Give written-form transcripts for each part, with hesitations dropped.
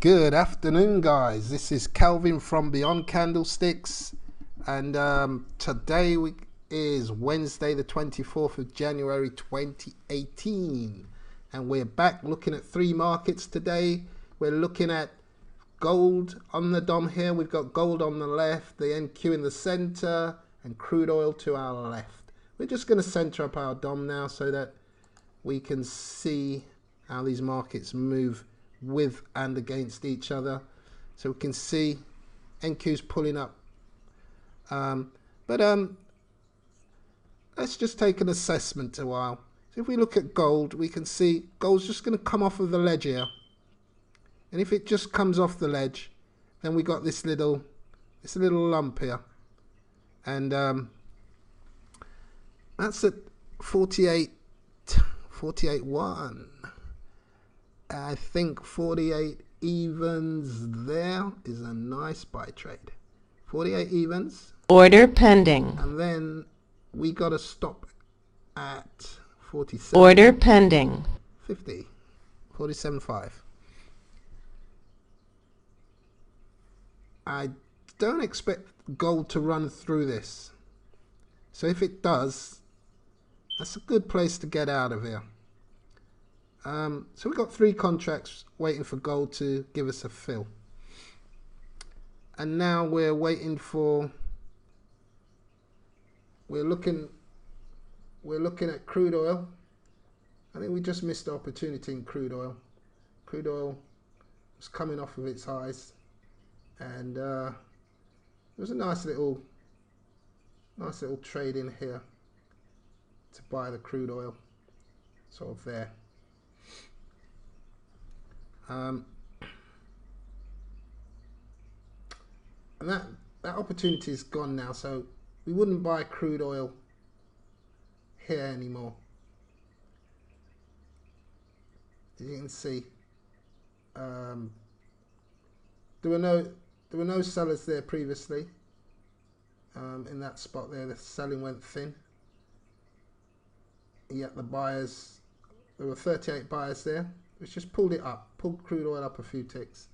Good afternoon, guys. This is Calvin from Beyond Candlesticks, and today is Wednesday the 24th of January 2018, and we're back looking at three markets today. We're looking at gold on the DOM here. We've got gold on the left, the NQ in the center, and crude oil to our left. We're just going to center up our DOM now so that we can see how these markets move with and against each other. So we can see NQ's pulling up, but let's just take an assessment a while. So if we look at gold, we can see gold's just going to come off of the ledge here, and if it just comes off the ledge, then we got this little lump here, and that's at 48.1. I think 48 evens there is a nice buy trade. 48 evens. Order pending. And then we got to stop at 47. Order pending. 50. 47.5. I don't expect gold to run through this. So if it does, that's a good place to get out of here. So we've got three contracts waiting for gold to give us a fill, and now we're waiting for, we're looking at crude oil. I think we just missed the opportunity in crude oil. Crude oil was coming off of its highs, and it was a nice little trade in here to buy the crude oil, sort of there. And that opportunity is gone now, so we wouldn't buy crude oil here anymore. As you can see, there were no sellers there previously. In that spot there, the selling went thin. Yet the buyers, there were 38 buyers there. It's just pulled it up, pulled crude oil up a few ticks.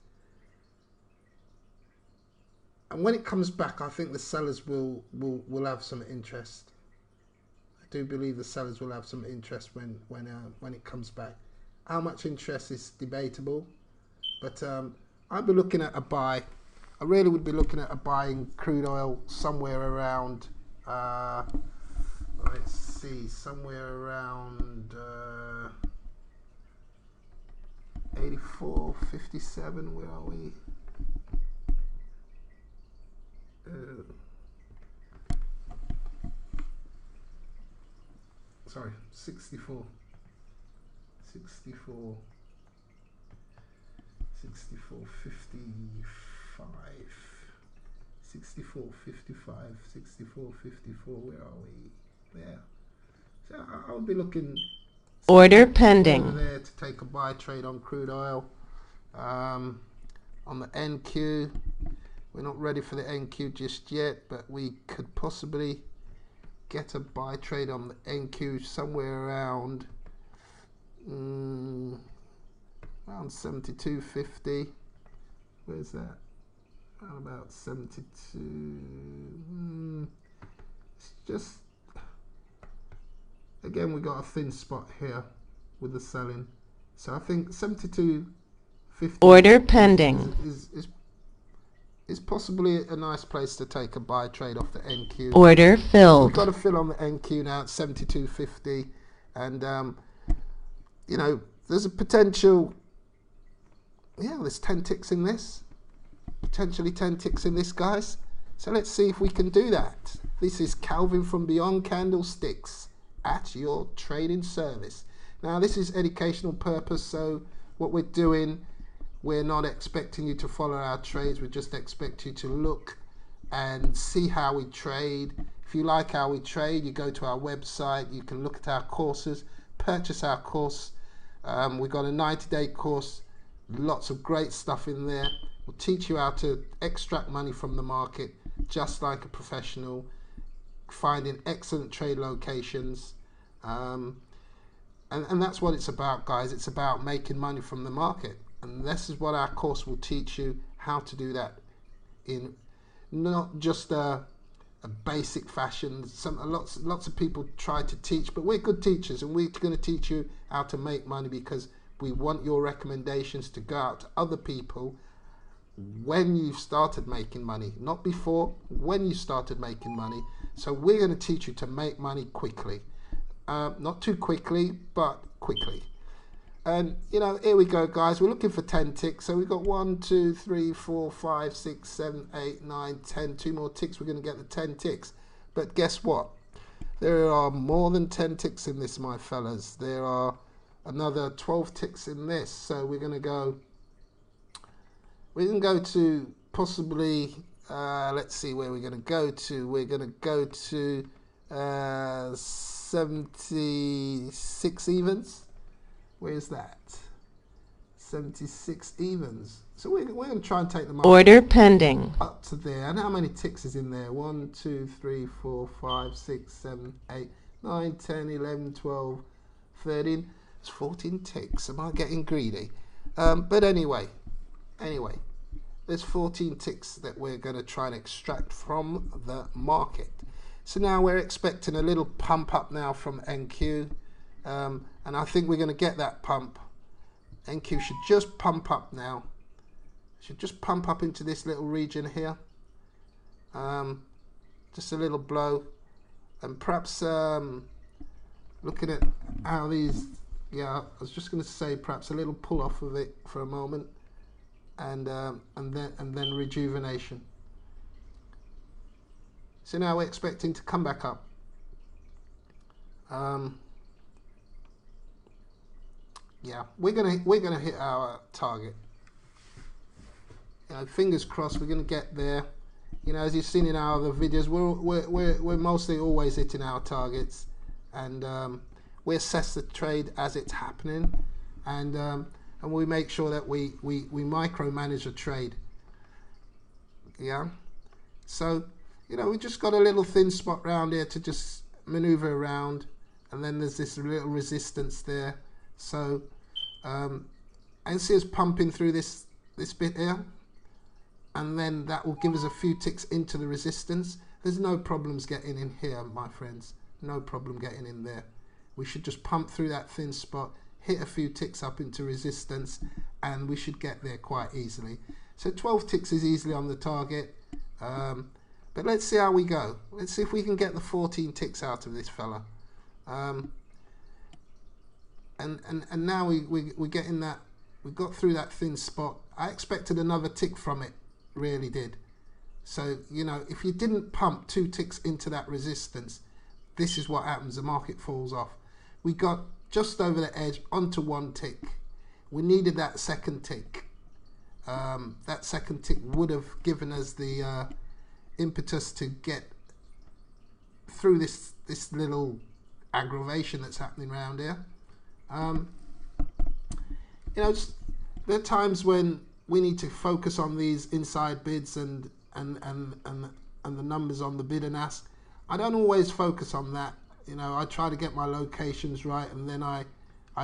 And when it comes back, I think the sellers will have some interest. I do believe the sellers will have some interest when it comes back. How much interest is debatable, but I'd be looking at a buy. I really would be looking at a buy in crude oil somewhere around, let's see, somewhere around 84.57. Where are we? Sorry, 64. 54. 64.55. 64.55. 64.54. Where are we? There. So I'll be looking. Order pending. There to take a buy trade on crude oil. On the NQ, we're not ready for the NQ just yet, but we could possibly get a buy trade on the NQ somewhere around 72.50. Where's that? Around about 72. It's just, again, we got a thin spot here with the selling, so I think 72.50. Order pending. Is possibly a nice place to take a buy trade off the NQ. Order filled. We've got a fill on the NQ now at 72.50, and you know, there's a potential. Yeah, there's 10 ticks in this. Potentially 10 ticks in this, guys. So let's see if we can do that. This is Calvin from Beyond Candlesticks at your trading service. Now, this is educational purpose, so what we're doing, we're not expecting you to follow our trades. We just expect you to look and see how we trade. If you like how we trade, you go to our website, you can look at our courses, purchase our course. We've got a 90-day course, lots of great stuff in there. We'll teach you how to extract money from the market just like a professional, finding excellent trade locations, and that's what it's about, guys. It's about making money from the market, And this is what our course will teach you, how to do that in not just a basic fashion. Lots of people try to teach, but we're good teachers, and we're going to teach you how to make money, because we want your recommendations to go out to other people when you've started making money, not before, when you started making money. So we're going to teach you to make money quickly, not too quickly, but quickly. And you know, here we go, guys. We're looking for 10 ticks. So we've got 1, 2, 3, 4, 5, 6, 7, 8, 9, 10. 2 more ticks. We're going to get the 10 ticks. But guess what? There are more than 10 ticks in this, my fellas. There are another 12 ticks in this. So we're going to go. We can go to possibly. Let's see where we're going to go to. We're going to go to 76 evens. Where's that? 76 evens. So we're going to try and take them Order pending. up to there. And how many ticks is in there? 1, 2, 3, 4, 5, 6, 7, 8, 9, 10, 11, 12, 13. It's 14 ticks. Am I getting greedy? But anyway, there's 14 ticks that we're going to try and extract from the market. So now we're expecting a little pump up now from NQ. And I think we're going to get that pump. NQ should just pump up now. Should just pump up into this little region here. Just a little blow. And perhaps looking at how these, I was just going to say perhaps a little pull off of it for a moment. And then rejuvenation. So now we're expecting to come back up. Yeah, we're gonna hit our target. You know, fingers crossed, we're gonna get there. You know, as you've seen in our other videos, we're mostly always hitting our targets, and we assess the trade as it's happening, and we make sure that we micromanage the trade. Yeah, so you know, we just got a little thin spot around here to just maneuver around, and then there's this little resistance there. So and see us pumping through this bit here, and then that will give us a few ticks into the resistance. There's no problems getting in here, my friends, no problem getting in there. We should just pump through that thin spot, hit a few ticks up into resistance, and we should get there quite easily. So 12 ticks is easily on the target, but let's see how we go. Let's see if we can get the 14 ticks out of this fella. And now we're getting that, we got through that thin spot. I expected another tick from it, really did. So, you know, if you didn't pump 2 ticks into that resistance, this is what happens, the market falls off. We got just over the edge onto 1 tick. We needed that second tick. That second tick would have given us the impetus to get through this little aggravation that's happening around here. You know, there are times when we need to focus on these inside bids and the numbers on the bid and ask. I don't always focus on that. You know, I try to get my locations right, and then I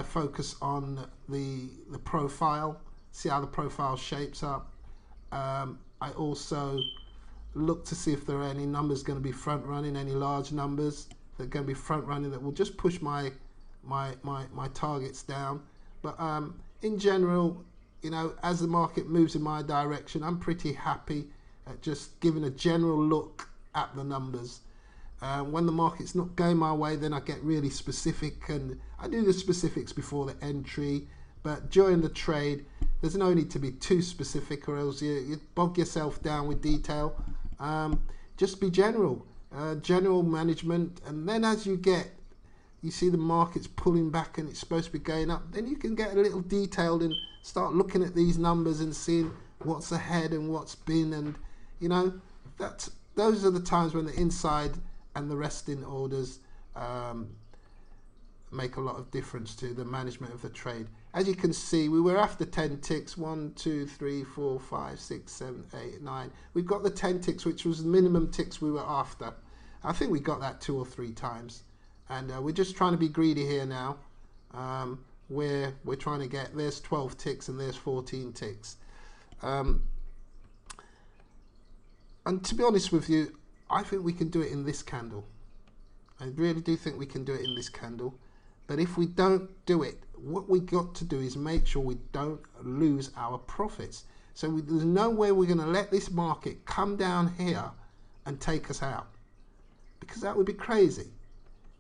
focus on the profile, see how the profile shapes up. I also look to see if there are any numbers going to be front running, any large numbers that are going to be front running that will just push my targets down. But in general, you know, as the market moves in my direction, I'm pretty happy at just giving a general look at the numbers. When the market's not going my way, then I get really specific, and I do the specifics before the entry. But during the trade, there's no need to be too specific, or else you bog yourself down with detail. Just be general management, and then as you see the market's pulling back and it's supposed to be going up, then you can get a little detailed and start looking at these numbers and seeing what's ahead and what's been, and you know, those are the times when the inside and the resting orders make a lot of difference to the management of the trade. As you can see, we were after 10 ticks. 1, 2, 3, 4, 5, 6, 7, 8, 9. We've got the 10 ticks, which was the minimum ticks we were after. I think we got that 2 or 3 times. And we're just trying to be greedy here now. where we're trying to get, there's 12 ticks and there's 14 ticks. And to be honest with you, I think we can do it in this candle. I really do think we can do it in this candle. But if we don't do it, what we got to do is make sure we don't lose our profits. So there's no way we're going to let this market come down here and take us out, because that would be crazy.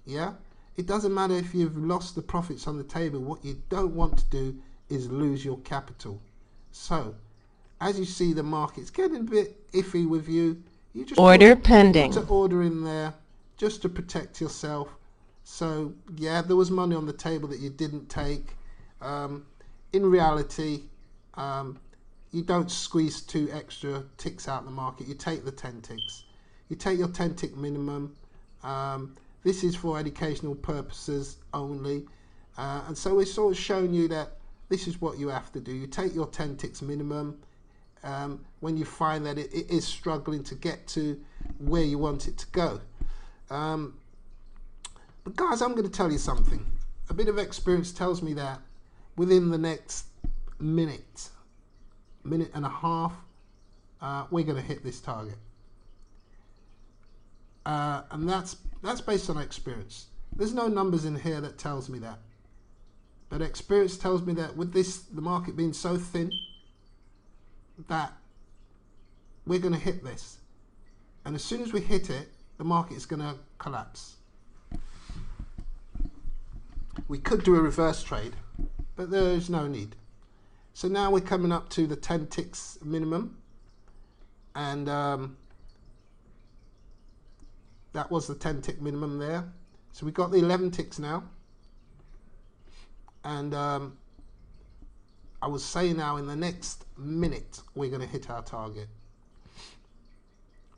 Yeah, it doesn't matter if you've lost the profits on the table. What you don't want to do is lose your capital. So as you see, the market's getting a bit iffy with you. You just Order pending. put an order in there just to protect yourself. So yeah, there was money on the table that you didn't take. In reality, you don't squeeze 2 extra ticks out of the market. You take the 10 ticks. You take your 10 tick minimum. This is for educational purposes only. And so we're sort of showing you that this is what you have to do. You take your 10 ticks minimum when you find that it is struggling to get to where you want it to go. But guys, I'm going to tell you something. A bit of experience tells me that within the next minute and a half, we're going to hit this target. And that's based on experience. There's no numbers in here that tells me that. But experience tells me that with the market being so thin, that we're going to hit this. And as soon as we hit it, the market is going to collapse. We could do a reverse trade, but there is no need. So now we're coming up to the 10 ticks minimum, and that was the 10 tick minimum there. So we've got the 11 ticks now, and I was saying now in the next minute we're going to hit our target.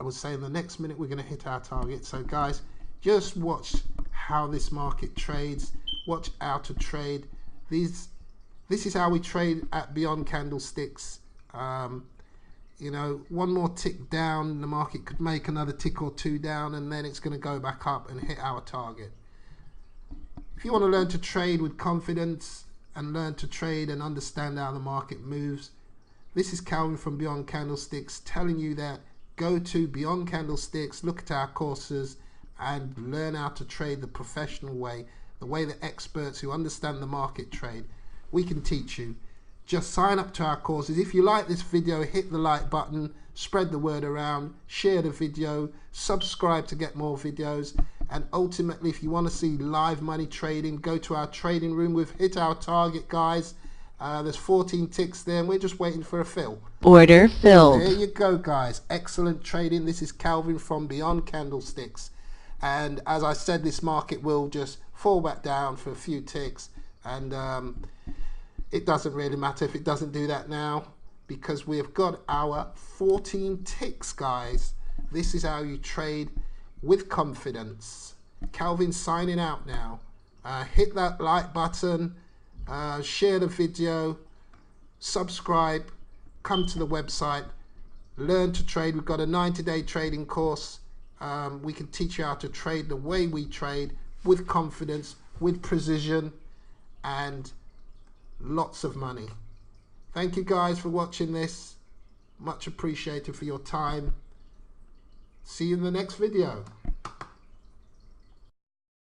I was saying the next minute we're going to hit our target. So guys, just watch how this market trades. Watch how to trade. This is how we trade at Beyond Candlesticks. You know, one more tick down, the market could make another tick or 2 down, and then it's going to go back up and hit our target. If you want to learn to trade with confidence and learn to trade and understand how the market moves, this is Calvin from Beyond Candlesticks telling you that go to Beyond Candlesticks, look at our courses, and learn how to trade the professional way, the way that experts who understand the market trade. We can teach you. Just sign up to our courses. If you like this video, hit the like button, spread the word around, share the video, subscribe to get more videos, and ultimately, if you want to see live money trading, go to our trading room. We've hit our target, guys. There's 14 ticks there, and we're just waiting for a fill. Order filled. There you go, guys. Excellent trading. This is Calvin from Beyond Candlesticks. And as I said, this market will just fall back down for a few ticks, and it doesn't really matter if it doesn't do that now, because we've got our 14 ticks, guys. This is how you trade with confidence. Calvin signing out now. Hit that like button, share the video, subscribe, come to the website, learn to trade. We've got a 90-day trading course. We can teach you how to trade the way we trade, with confidence, with precision, and lots of money. Thank you guys for watching this. Much appreciated for your time. See you in the next video.